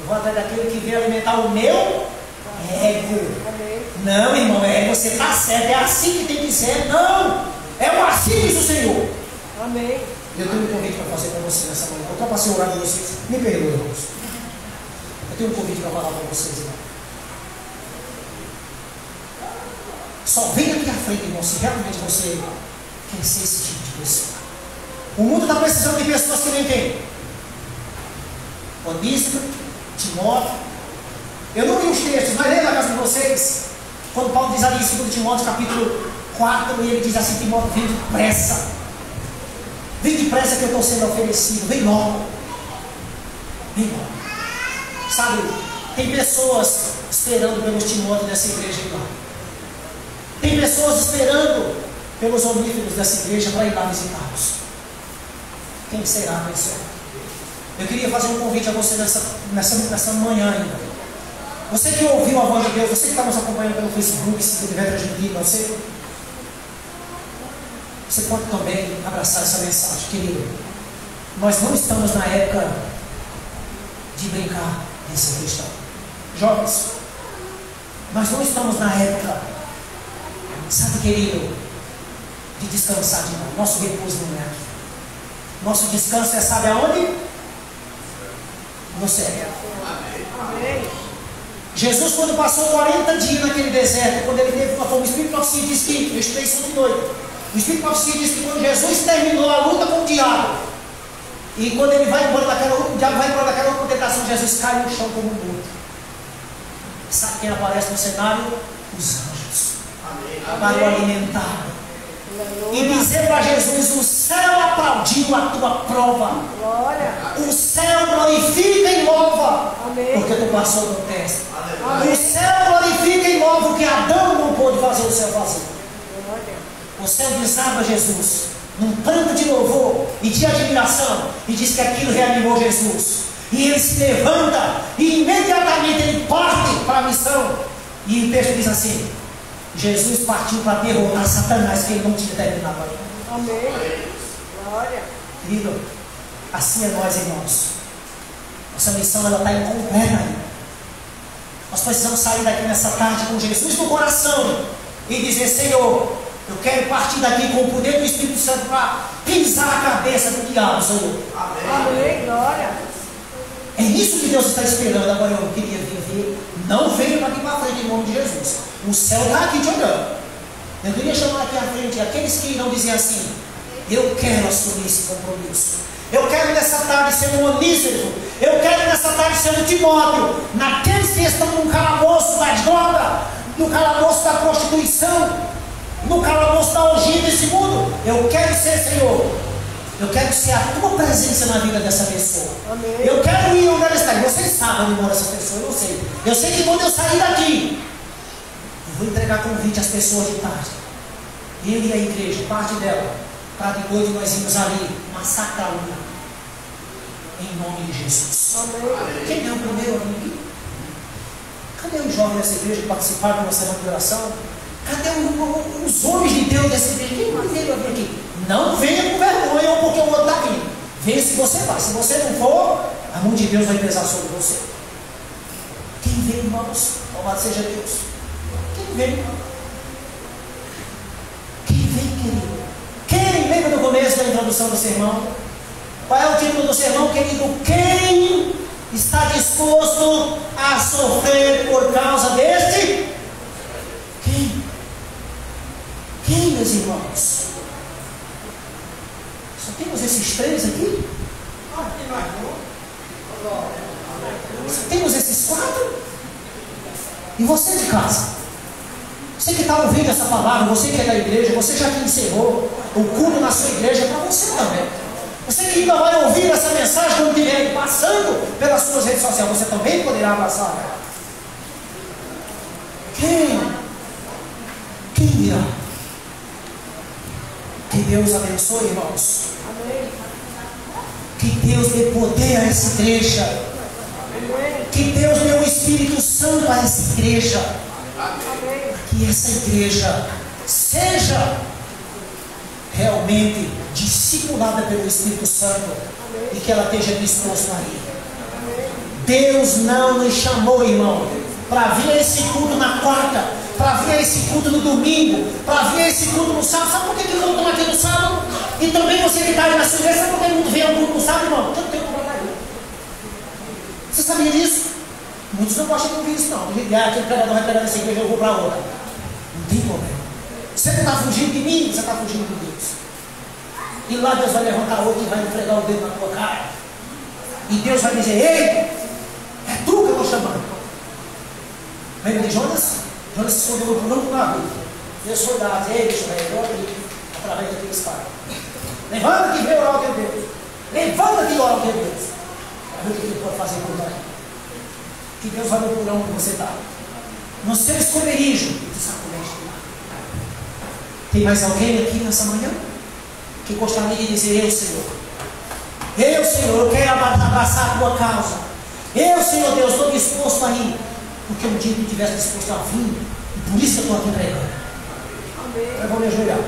S3: Eu vou atrás daquele que vem alimentar o meu ego. Não, irmão, você está certo, é assim que tem que ser. Não, é o assim diz o Senhor.
S2: Amém.
S3: Eu tenho um convite para fazer para você nessa manhã. Eu ultrapassei o horário de vocês. Me perdoe, irmãos. Eu tenho um convite para falar para vocês, irmão. Só venha aqui à frente, irmão, se realmente você quer ser esse tipo de pessoa. O mundo está precisando de pessoas que nem quem? Onísio, Timóteo. Eu não li os textos, mas lembra na casa de vocês? Quando Paulo diz ali em 2 Timóteo capítulo 4, e ele diz assim: Timóteo, vem depressa. Vem depressa que eu estou sendo oferecido. Vem logo. Vem logo. Sabe, tem pessoas esperando pelos Timóteos dessa igreja ir lá. Tem pessoas esperando pelos oníferos dessa igreja para ir lá visitá-los. Quem será, pessoal? Eu queria fazer um convite a você nessa manhã ainda. Você que ouviu a voz de Deus, você que está nos acompanhando pelo Facebook, se tiver transmitido, você pode também abraçar essa mensagem, querido. Nós não estamos na época de brincar de ser cristão. Jovens, nós não estamos na época, sabe, querido, de descansar de novo. Nosso repouso não é aqui. Nosso descanso é, sabe aonde? No céu.
S2: Amém.
S3: Jesus, quando passou 40 dias naquele deserto, quando ele teve uma fome, o Espírito Profecia diz que, eu estudei isso de noite, o Espírito Profecia diz que quando Jesus terminou a luta com o diabo, e quando ele vai embora daquela luta, o diabo vai embora daquela luta com tentação, Jesus cai no chão como um morto. Sabe quem aparece no cenário? Os anjos. Para o alimentar. E dizer para Jesus: o céu aplaudiu a tua prova.
S2: Glória.
S3: O céu glorifica e louva.
S2: Amém.
S3: Porque tu passou no teste.
S2: Amém.
S3: O céu glorifica e louva o que Adão não pôde fazer, o céu fazer.
S2: Glória.
S3: O céu desaba Jesus num pranto de louvor e de admiração, e diz que aquilo reanimou Jesus. E ele se levanta e imediatamente ele parte para a missão. E o texto diz assim: Jesus partiu para derrotar Satanás, que ele não tinha terminado ainda.
S2: Amém. Glória.
S3: Querido, assim é nós, irmãos. Nossa missão está incompleta ainda. Nós precisamos sair daqui nessa tarde com Jesus no coração e dizer: Senhor, eu quero partir daqui com o poder do Espírito Santo para pisar a cabeça do diabo, Senhor.
S2: Amém. Glória.
S3: É isso que Deus está esperando. Agora eu queria ver. Não venham aqui para frente em nome de Jesus. O céu está aqui te olhando. Eu queria chamar aqui à frente aqueles que irão dizer assim: eu quero assumir esse compromisso. Eu quero nessa tarde ser um Onísio. Eu quero nessa tarde ser um Timóteo. Naqueles que estão no calabouço da droga, no calabouço da prostituição, no calabouço da orgia desse mundo. Eu quero ser, Senhor. Eu quero ser a tua presença na vida dessa pessoa.
S2: Amém.
S3: Eu quero ir onde ela está. Vocês sabem onde mora essa pessoa, eu não sei. Eu sei que quando eu sair daqui, eu vou entregar convite às pessoas de tarde. Eu e a igreja, parte dela, para de noite nós irmos ali massacrar uma. Em nome de Jesus.
S2: Amém.
S3: Quem é o primeiro amigo? Cadê os jovens dessa igreja que participaram de uma semana de oração? Cadê os homens de Deus dessa igreja? Quem mais veio aqui? Não venha com vergonha ou porque o outro está vindo. Venha se você vai. Se você não for, a mão de Deus vai pesar sobre você. Quem vem, irmãos? Louvado seja Deus. Quem vem? Quem vem, querido? Quem lembra do começo da introdução do sermão? Qual é o título do sermão, querido? Quem está disposto a sofrer por causa deste? Quem? Quem, meus irmãos? Só temos esses três aqui? Só temos esses quatro? E você de casa? Você que está ouvindo essa palavra, você que é da igreja, você já que encerrou o culto na sua igreja, é para você também. Você que ainda vai ouvir essa mensagem quando estiver passando pelas suas redes sociais, você também poderá abraçar. Quem? Quem irá? Que Deus abençoe, irmãos.
S2: Amém.
S3: Que Deus dê poder a essa igreja.
S2: Amém.
S3: Que que Deus deu o Espírito Santo a essa igreja. Que essa igreja seja realmente discipulada pelo Espírito Santo e que ela esteja disposta a ir. Deus não nos chamou, irmão, para vir a esse culto na quarta, para vir a esse culto no domingo, para vir a esse culto no sábado. Sabe por que nós estamos aqui no sábado? E também você que está aí na sua igreja, sabe por que muito vem ao culto no sábado, irmão? Porque eu não tenho como ir. Você sabia disso? Muitos não gostam de ouvir isso, não. Aquele pregador vai pregar nessa igreja, eu vou para outra. Não tem problema. Você não está fugindo de mim, você está fugindo de Deus. E lá Deus vai levantar outro e vai entregar o dedo na tua cara. E Deus vai dizer: ei, é tu que eu estou chamando. Lembra de Jonas? Jonas se escondeu no branco da rua. Deus foi lá, ei, deixa eu ver, através daqueles caras. Levanta que vê orar o teu Deus. Levanta que ora o teu Deus. Vai ver o que ele pode fazer por aí. Que Deus vai no porão onde você está. No seu esconderijo. Tem mais alguém aqui nessa manhã que gostaria de dizer: eu, Senhor, eu quero abraçar a tua causa. Eu, Senhor Deus, estou disposto a ir, porque um dia tu estivesse disposto a vir, e por isso eu estou aqui pregando. Eu vou me ajoelhar.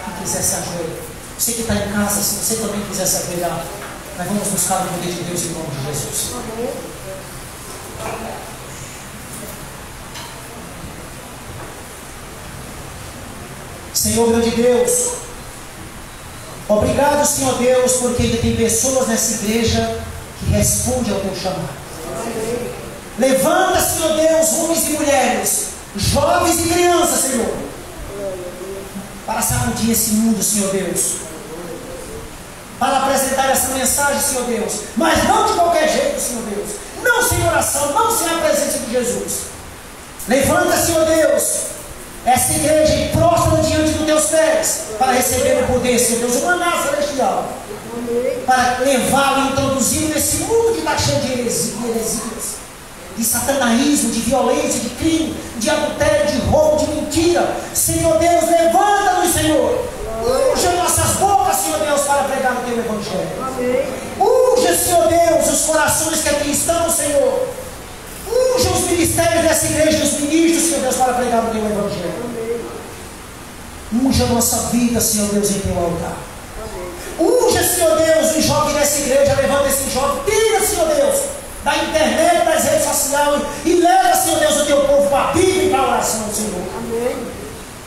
S3: Quem quiser se ajoelhar. Você que está em casa, se você também quiser se ajoelhar, nós vamos buscar o poder de Deus em nome de Jesus. Senhor grande Deus, obrigado, Senhor Deus, porque ainda tem pessoas nessa igreja que respondem ao teu chamado. Levanta, Senhor Deus, homens e mulheres, jovens e crianças, Senhor, para sacudir esse mundo, Senhor Deus, para apresentar essa mensagem, Senhor Deus, mas não de qualquer jeito, Senhor Deus, não sem oração, não sem a presença de Jesus. Levanta, Senhor Deus, essa igreja e prostra diante dos teus pés para receber o poder, Senhor Deus, o maná celestial, para levá-lo e introduzi-lo nesse mundo que está cheio de heresias, de satanaísmo, de violência, de crime, de adultério, de roubo, de mentira. Senhor Deus, levanta-nos, Senhor. Unja nossas bocas, Senhor Deus, para pregar o teu evangelho. Unja, Senhor Deus, os corações que aqui estão, Senhor. Unja os ministérios dessa igreja, os ministros, Senhor Deus, para pregar o teu evangelho. Unja a nossa vida, Senhor Deus, em teu altar. Unja, Senhor Deus, os jovens dessa igreja. Levanta esse jovem, tira, Senhor Deus, da internet, das redes sociais, e leva, Senhor Deus, o teu povo para a Bíblia e para a oração, Senhor.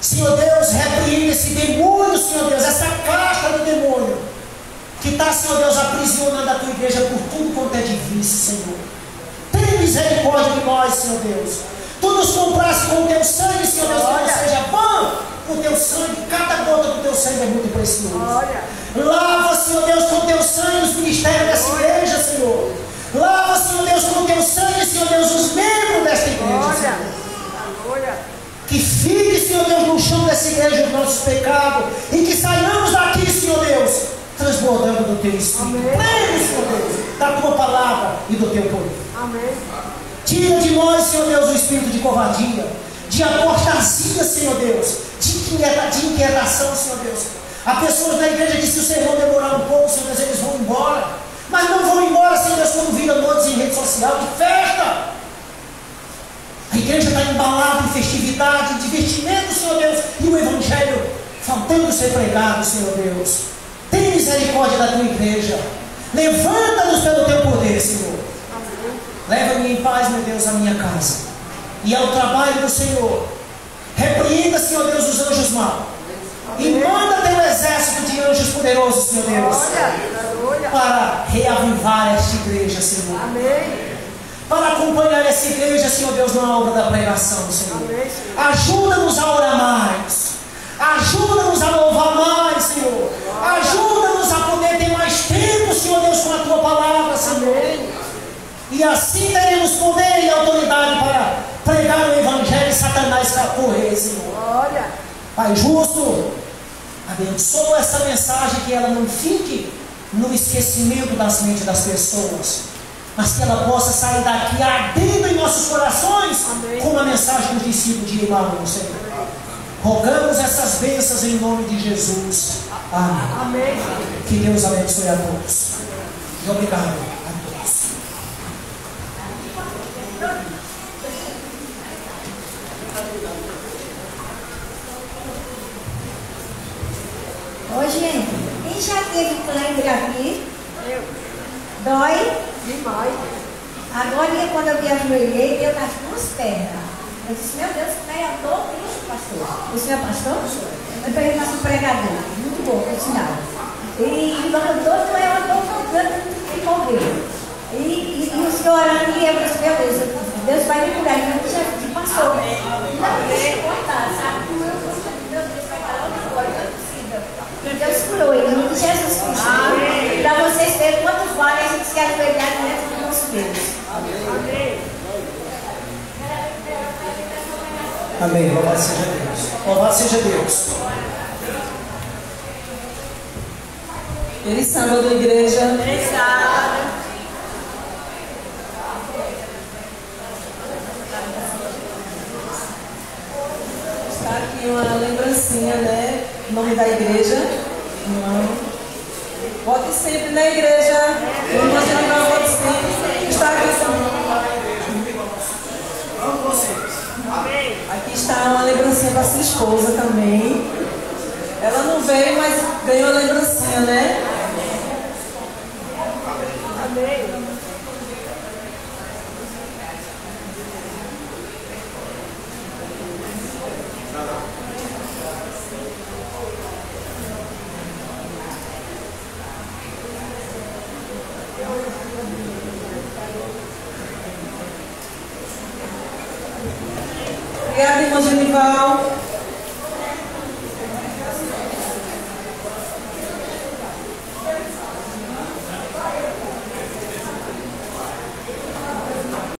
S3: Senhor Deus, repreende esse demônio, Senhor Deus, essa casta do demônio que está, Senhor Deus, aprisionando a tua igreja por tudo quanto é de vício, Senhor. Tenha misericórdia de nós, Senhor Deus. Tu nos compraste com o teu sangue, Senhor Deus, que não seja vã. O teu sangue, cada gota do teu sangue é muito precioso. Lava, Senhor Deus, com o teu sangue os ministérios dessa igreja, Senhor. Lava, Senhor Deus, com o teu sangue, Senhor Deus, os membros desta igreja, Senhor. Que fique, Senhor Deus, no chão dessa igreja os nossos pecados, e que saiamos daqui, Senhor Deus, transbordando do teu Espírito, pleno, Senhor Deus, da tua palavra e do teu poder. Amém. Tira de nós, Senhor Deus, o espírito de covardia, de apostasia, Senhor Deus, de inquietação, Senhor Deus. Há pessoas na igreja que, se o sermão demorar um pouco, Senhor Deus, eles vão embora, mas não vão embora, Senhor Deus, quando viram noites em rede social de festa. A igreja está embalada em festividade, em divertimento, Senhor Deus, e o evangelho faltando ser pregado, Senhor Deus. Tem misericórdia da tua igreja. Levanta-nos pelo teu poder, Senhor. Leva-me em paz, meu Deus, à minha casa e ao trabalho do Senhor. Repreenda, Senhor Deus, os anjos maus, e manda teu exército de anjos poderosos, Senhor Deus, para reavivar esta igreja, Senhor. Amém. Para acompanhar essa igreja, Senhor Deus, na obra da pregação, Senhor. Ajuda-nos a orar mais. Ajuda-nos a louvar mais, Senhor. Ajuda-nos a poder ter mais tempo, Senhor Deus, com a tua palavra, Senhor. E assim teremos poder e autoridade para pregar o evangelho e Satanás para correr, Senhor. Pai justo, abençoa essa mensagem, que ela não fique no esquecimento das mentes das pessoas, mas que ela possa sair daqui ardendo em nossos corações. Amém. Com a mensagem dos discípulos de Emaús, Senhor. Rogamos essas bênçãos em nome de Jesus. Amém. Amém. Que Deus abençoe a todos. E obrigado a todos.
S4: Ô, gente, quem já teve cãibra aqui?
S2: Eu.
S4: Dói?
S2: Demais.
S4: Agora, quando eu me ajoelhei, deu nas duas pernas. Eu disse, meu Deus, que é a dor Cristo, pastor. O senhor é pastor? Eu falei, nosso pregador. Muito bom, por sinal. E a dor não é uma dor voltando de morrer. E o senhor orando, e eu disse, meu Deus vai me curar. Então, Jesus passou. Não deixa cortar, sabe? Meu Deus vai parar agora, não é possível. E Deus curou ele, em nome de Jesus Cristo. Para vocês verem quanto vale a gente se ajoelhar diante do nosso Deus.
S2: Amém.
S3: Amém. Louvado seja Deus. Louvado seja Deus.
S5: Feliz sábado, igreja.
S2: Feliz sábado.
S5: Está aqui uma lembrancinha, né? Em nome da igreja. Vote sempre na igreja. Irmã Genival, vote sempre. Está aqui. Aqui está uma lembrancinha para sua esposa também. Ela não veio, mas ganhou a lembrancinha, né?
S2: Amém.
S5: Obrigada, irmã Genival.